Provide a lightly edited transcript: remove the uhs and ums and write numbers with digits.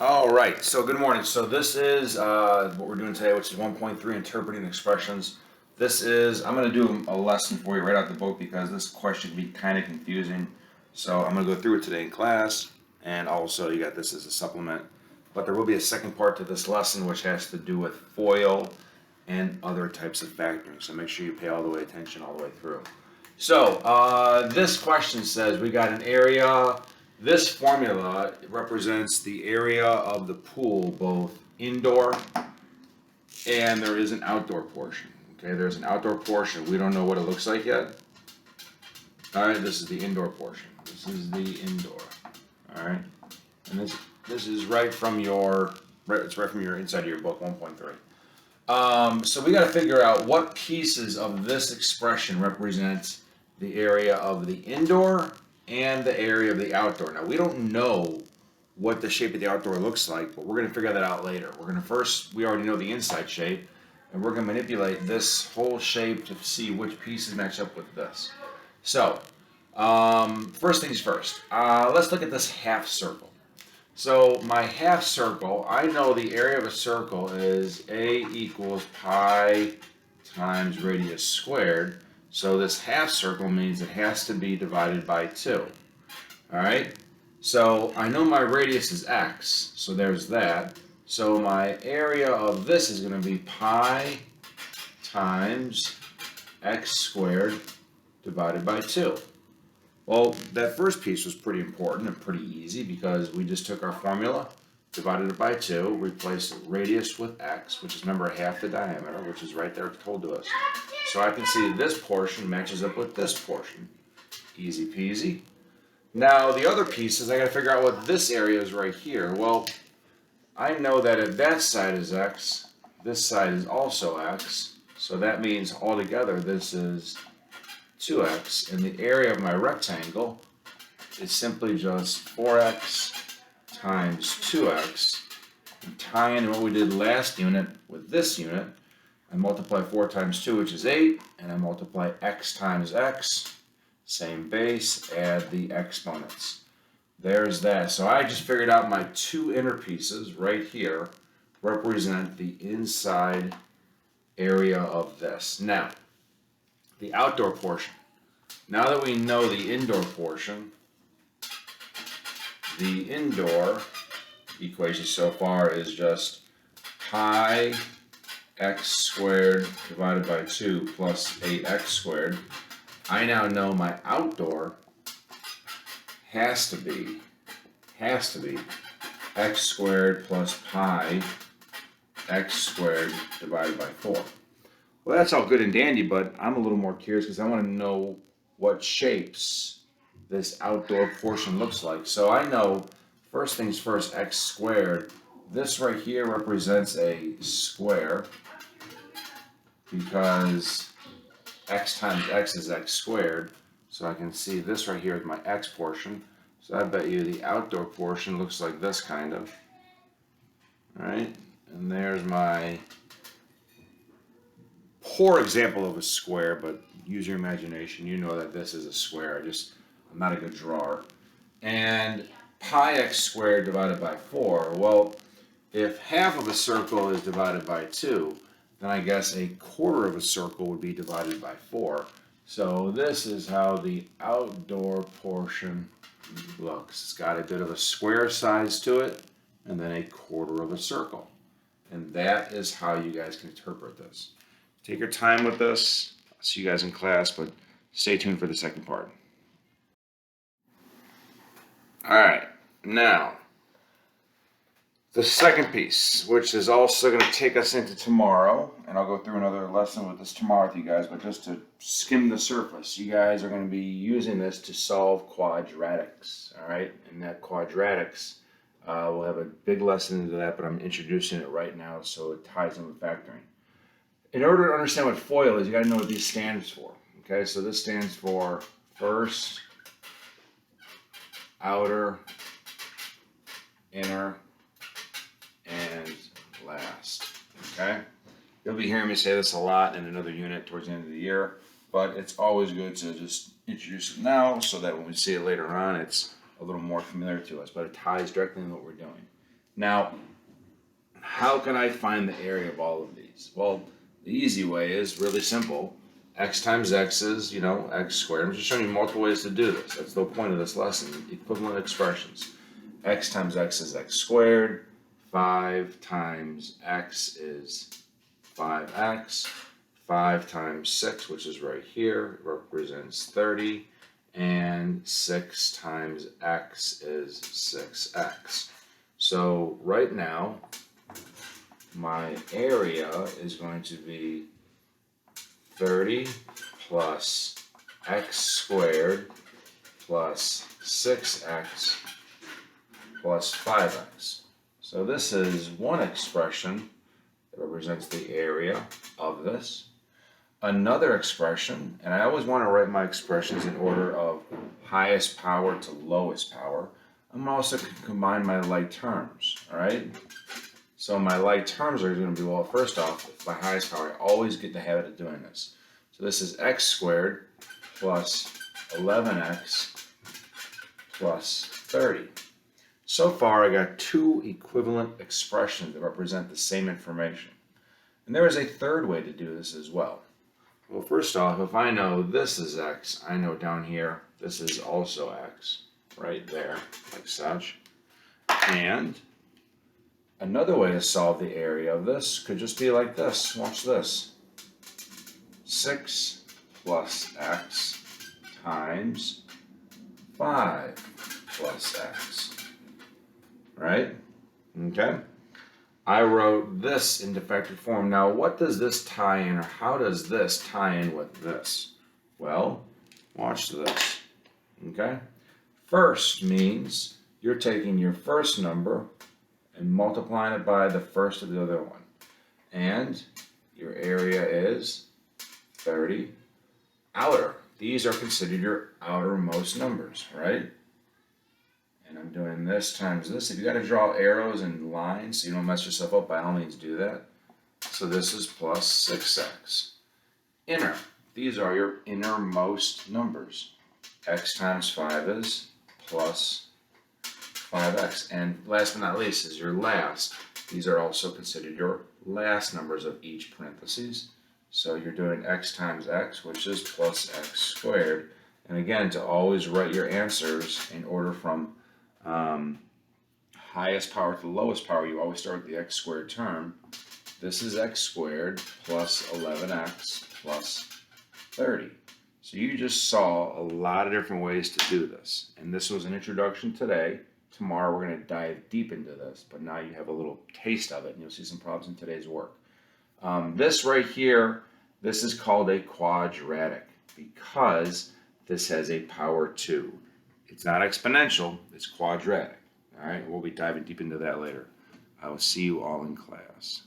All right, so good morning. So this is what we're doing today, which is 1.3, interpreting expressions. I'm going to do a lesson for you right out the book because this question can be kind of confusing. So I'm going to go through it today in class, and also you got this as a supplement. But there will be a second part to this lesson which has to do with FOIL and other types of factoring. So make sure you pay all the way attention all the way through. So this question says we got an area. This formula represents the area of the pool, both indoor and there is an outdoor portion. Okay, there's an outdoor portion. We don't know what it looks like yet. All right, this is the indoor portion. This is the indoor. All right, and this is right from your it's right from your inside of your book 1.3. So we got to figure out what pieces of this expression represent the area of the indoor and the area of the outdoor. Now, we don't know what the shape of the outdoor looks like, but we're going to figure that out later. We already know the inside shape, and we're going to manipulate this whole shape to see which pieces match up with this. So, first things first, let's look at this half circle. So my half circle, I know the area of a circle is A equals pi times radius squared. So this half circle means it has to be divided by 2. All right? So I know my radius is x, so there's that. So my area of this is going to be pi times x squared divided by 2. Well, that first piece was pretty important and pretty easy because we just took our formula, divided it by 2, replaced radius with x, which is, remember, half the diameter, which is right there told to us. So I can see this portion matches up with this portion. Easy peasy. Now, the other pieces, I got to figure out what this area is right here. Well, I know that if that side is x, this side is also x. So that means altogether this is 2x, and the area of my rectangle is simply just 4x times 2x. And tying what we did last unit with this unit, I multiply 4 times 2, which is 8, and I multiply x times x, same base, add the exponents. There's that. So I just figured out my two inner pieces right here represent the inside area of this. Now, the outdoor portion. Now that we know the indoor portion, the indoor equation so far is just pi x squared divided by 2 plus 8x squared. I now know my outdoor has to be x squared plus pi x squared divided by 4. Well, that's all good and dandy, but I'm a little more curious because I want to know what shapes this outdoor portion looks like. So I know, first things first, x squared. This right here represents a square because x times x is x squared. So I can see this right here is my x portion. So I bet you the outdoor portion looks like this kind of. All right, and there's my poor example of a square, but use your imagination. You know that this is a square. I'm not a good drawer. And pi x squared divided by 4. Well, if half of a circle is divided by 2, then I guess a quarter of a circle would be divided by 4. So this is how the outdoor portion looks. It's got a bit of a square size to it, and then a quarter of a circle. And that is how you guys can interpret this. Take your time with this. I'll see you guys in class, but stay tuned for the second part. All right, now, the second piece, which is also going to take us into tomorrow, and I'll go through another lesson with this tomorrow with you guys, but just to skim the surface, you guys are going to be using this to solve quadratics, all right? And that quadratics, we'll have a big lesson into that, but I'm introducing it right now so it ties in with factoring. In order to understand what FOIL is, you got to know what these stands for, okay? So this stands for first, outer, inner, and last, okay? You'll be hearing me say this a lot in another unit towards the end of the year, but it's always good to just introduce it now so that when we see it later on, it's a little more familiar to us, but it ties directly into what we're doing. Now, how can I find the area of all of these? Well, the easy way is really simple. X times X is, X squared. I'm just showing you multiple ways to do this. That's the point of this lesson, equivalent expressions. X times X is X squared. 5 times X is 5X. 5 times 6, which is right here, represents 30. And 6 times X is 6X. So right now, my area is going to be 30 plus X squared plus 6X plus 5X. So this is one expression that represents the area of this. Another expression, and I always want to write my expressions in order of highest power to lowest power. I'm also going to combine my like terms, all right? So my like terms are going to be, well, first off, my highest power, I always get the habit of doing this. So this is X squared plus 11X plus 30. So far, I got two equivalent expressions that represent the same information. And there is a third way to do this as well. Well, first off, if I know this is X, I know down here this is also X, right there, like such. And another way to solve the area of this could just be like this. Watch this. 6 plus X times 5 plus X. Right? Okay? I wrote this in defective form. Now, what does this tie in, or how does this tie in with this? Well, watch this. Okay? First means you're taking your first number and multiplying it by the first of the other one. And your area is 30 outer. These are considered your outermost numbers, right? And I'm doing this times this. If you got to draw arrows and lines so you don't mess yourself up, by all means do that. So this is plus 6x. Inner. These are your innermost numbers. X times 5 is plus 5x. And last but not least is your last. These are also considered your last numbers of each parentheses. So you're doing x times x, which is plus x squared. And again, to always write your answers in order from highest power to lowest power, you always start with the x squared term. This is x squared plus 11x plus 30. So you just saw a lot of different ways to do this. And this was an introduction today. Tomorrow we're going to dive deep into this, but now you have a little taste of it, and you'll see some problems in today's work. This right here, this is called a quadratic because this has a power 2. It's not exponential, it's quadratic. All right, we'll be diving deep into that later. I will see you all in class.